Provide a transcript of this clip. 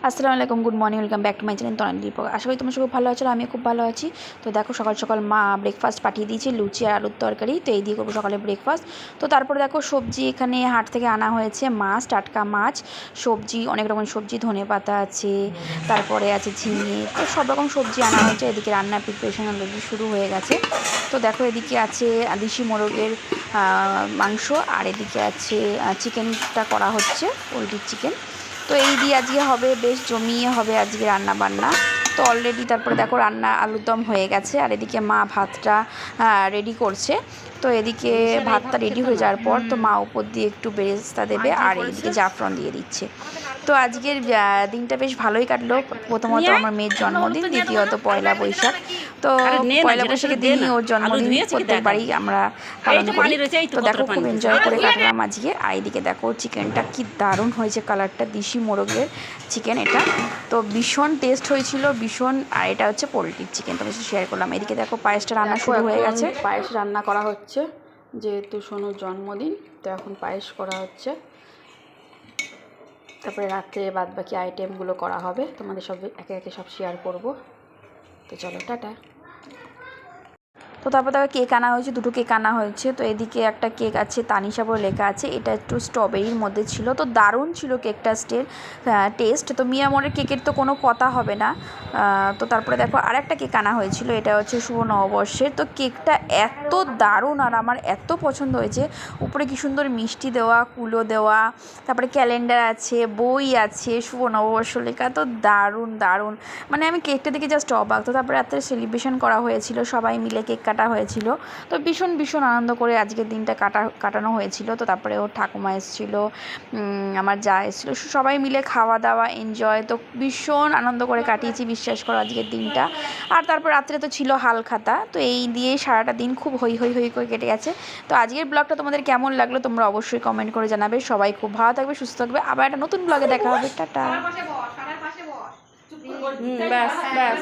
আসসালামু আলাইকুম, good morning, welcome back to my channel Tonali Deepak. আশা করি তোমরা সবাই ভালো আছো, আমি খুব ভালো আছি। তো দেখো সকাল সকাল মা ব্রেকফাস্ট পাঠিয়ে দিয়েছে, লুচি আর আলুর তরকারি। তো এই দিয়ে করবো সকালে ব্রেকফাস্ট। তো তারপরে দেখো সবজি এখানে হাট থেকে আনা হয়েছে, মাছ, টাটকা মাছ, সবজি, অনেক রকম সবজি, ধনেপাতা আছে, তারপরে আছে ঝিঙে, তো সব রকম সবজি আনা হয়েছে। এদিকে রান্নার প্রিপারেশন অলরেডি শুরু হয়ে গেছে। তো দেখো এদিকে আছে দেশি মোরগের মাংস, আর এদিকে আছে চিকেনটা করা হচ্ছে, পোলট্রির চিকেন। তো এই দিয়ে আজকে হবে, বেশ জমিয়ে হবে আজকে রান্না বান্না। তো অলরেডি তারপরে দেখো রান্না আলুর দম হয়ে গেছে, আর এদিকে মা ভাতটা রেডি করছে। তো এদিকে ভাতটা রেডি হয়ে যাওয়ার পর তো মা উপর দিয়ে একটু বেরেস্তা দেবে, আর এইদিকে জাফরান দিয়ে দিচ্ছে। তো আজকের দিনটা বেশ ভালোই কাটলো। প্রথমত আমার মেয়ের জন্মদিন, দ্বিতীয়ত পয়লা বৈশাখ। তো পয়লা বৈশাখের দিনই ওর জন্মদিন প্রত্যেকবারই আমরা পালন করি। তো দেখো খুব এনজয় করে কাটলাম আজকে। আর এইদিকে দেখো চিকেনটা কি দারুণ হয়েছে, কালারটা দেশি মোরগের চিকেন এটা। তো ভীষণ টেস্ট হয়েছিল, ভীষণ। আর এটা হচ্ছে পোলট্রির চিকেন, তোমার সাথে শেয়ার করলাম। এদিকে দেখো পায়েসটা রান্না শুরু হয়ে গেছে, পায়েস রান্না করা হচ্ছে যেহেতু সোনুর জন্মদিন, তো এখন পায়েস করা হচ্ছে। তারপরে রাত্রে বাদ বাকি আইটেমগুলো করা হবে, তোমাদের সব একে একে সব শেয়ার করব। তো চলো টাটা। তো তারপর তাকে কেক আনা হয়েছে, দুটো কেক আনা হয়েছে। তো এদিকে একটা কেক আছে তানিশা বলে লেখা আছে, এটা একটু স্ট্রবেরির মধ্যে ছিল, তো দারুণ ছিল কেকটা টেস্ট। তো মিয়ামরের কেকের তো কোনো কথা হবে না। তো তারপরে দেখো আরেকটা কেক আনা হয়েছিল, এটা হচ্ছে শুভ নববর্ষের। তো কেকটা এত দারুণ আর আমার এত পছন্দ হয়েছে। উপরে কি সুন্দর মিষ্টি দেওয়া, কুলো দেওয়া, তারপরে ক্যালেন্ডার আছে, বই আছে, শুভ নববর্ষ লেখা। তো দারুণ দারুণ, মানে আমি কেকটা দেখে জাস্ট অবাক। তো তারপরে রাত্রে সেলিব্রেশন করা হয়েছিল, সবাই মিলে কেক কাটা হয়েছিল। তো ভীষণ ভীষণ আনন্দ করে আজকের দিনটা কাটানো হয়েছিল। তো তারপরে ওর ঠাকুমা এসেছিলো, আমার যা এসেছিলো, সবাই মিলে খাওয়া দাওয়া এনজয়। তো ভীষণ আনন্দ করে কাটিয়েছি, বিশ্বাস করো আজকের দিনটা। আর তারপর রাত্রে তো ছিল হালখাতা। তো এই দিয়ে সারাটা দিন খুব হই হই হই করে কেটে গেছে। তো আজকের ব্লগটা তোমাদের কেমন লাগলো তোমরা অবশ্যই কমেন্ট করে জানাবে। সবাই খুব ভালো থাকবে, সুস্থ থাকবে, আবার একটা নতুন ব্লগে দেখা হবে। টাটা। ব্যাস ব্যাস